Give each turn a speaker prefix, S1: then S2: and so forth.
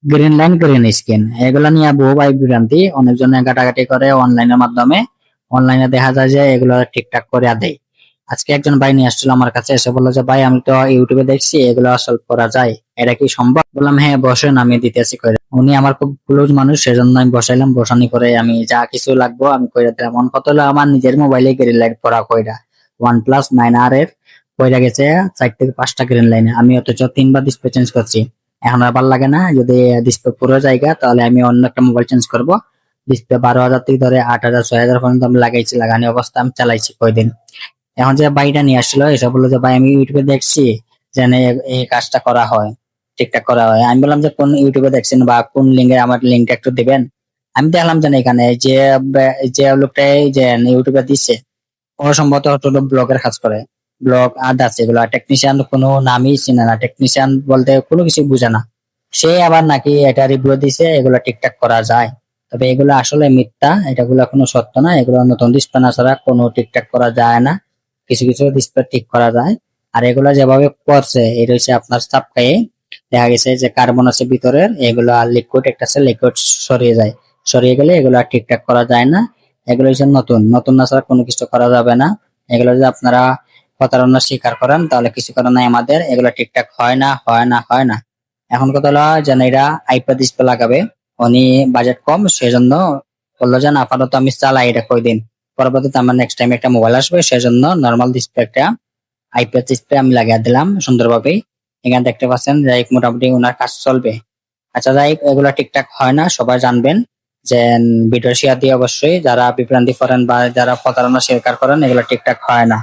S1: Green line green screen এগুলা নিয়ে বহু ভাই বিভ্রান্তি, অনেকজনে ঘাটাঘাটি করে অনলাইনের মাধ্যমে। অনলাইনে দেখা যায় যে এগুলো ঠিকঠাক করে দেয়। আজকে একজন ভাই নিয়ে আসছিল আমার কাছে, এসে বললো যে ভাই আমি তো ইউটিউবে দেখছি এগুলো সলভ করা যায়, এটা কি সম্ভব? বললাম হ্যাঁ বসেন আমি দিতেছি করে। উনি আমার খুব ক্লোজ মানুষ, সেজন্য আমি বসাইলাম, বসানি করে আমি যা কিছু লাগবো আমি কইরা দিলাম। মন কত হলো আমার নিজের মোবাইলে গ্রিন লাইট করা কইরা OnePlus 9R এর কইরা গেছে 4 থেকে 5টা গ্রিন লাইনে, আমি অথচ 3বার ডিসপ্লে চেঞ্জ করছি। এখন আর ভালো লাগে না, যদি ডিসপ্লে পুরো জায়গা তাহলে আমি অন্য একটা মোবাইল চেঞ্জ করব। ডিসপ্লে 12,000 থেকে ধরে 8,000 6,000 পর্যন্ত আমি লাগাইছি, লাগানি অবস্থা আমি চালাইছি কয়দিন। এখন যে বাইটা নিয়ে আসলো এসব বললো যে ভাই আমি ইউটিউবে দেখছি যে এই কাজটা করা হয়, ঠিকঠাক করা হয়। আমি বললাম যে কোন ইউটিউবে দেখছেন বা কোন লিঙ্কে, আমার লিঙ্কটা একটু দিবেন। আমি দেখলাম যে না, এখানে যে যে লোকটাই যে ইউটিউবে দিচ্ছে ও সম্ভবত হলো ব্লগের কাজ করে, ব্লগ আর্ট আছে এগুলো। টেকনিশিয়ান কোনো নামই চিনে না, টেকনিশিয়ান বলতে কোনো কিছু বুঝে না। সে আবার নাকি এটা রিভিউ দিছে এগুলো ঠিকঠাক করা যায়, তবে এগুলো আসলে মিথ্যা, এটাগুলো কোনো সত্য না। এগুলো নতুন ডিসপ্লে না ছাড়া কোনো ঠিকঠাক করা যায় না, কিছু কিছু ডিসপ্লে ঠিক করা যায়। আর এগুলো যেভাবে করছে এটা হচ্ছে আপনার চাপকায়ে দেখা গেছে যে কার্বন আছে ভিতরের, এগুলো আর লিকুইড একটা আছে, লিকুইড সরিয়ে যায়, সরিয়ে গেলে এগুলো আর ঠিকঠাক করা যায় না। এগুলো হচ্ছে নতুন, নতুন না ছাড়া কোনো কিছু করা যাবে না। এগুলো যদি আপনারা প্রতারণা স্বীকার করেন তাহলে কিছু করার নাই আমাদের, এগুলো ঠিকঠাক হয় না হয় না হয় না। এখন কথা হলো যেন এরা আইপ্যাড ডিসপ্লে লাগাবে, উনি বাজেট কম সেজন্য বললো যে না আপাতত আমি চালাই এটা কয়দিন, পরবর্তীতে আমার নেক্সট টাইম একটা মোবাইল আসবে সেজন্য নর্মাল ডিসপ্লে একটা আইপ্যাড ডিসপ্লে আমি লাগিয়ে দিলাম সুন্দরভাবে। এখানে দেখতে পাচ্ছেন যাই হোক মোটামুটি ওনার কাজ চলবে। আচ্ছা যাই হোক, এগুলো ঠিকঠাক হয় না সবাই জানবেন, যে ভিডিও শেয়ার দিয়ে অবশ্যই যারা বিভ্রান্তি করেন বা যারা প্রতারণা স্বীকার করেন এগুলো ঠিকঠাক হয় না।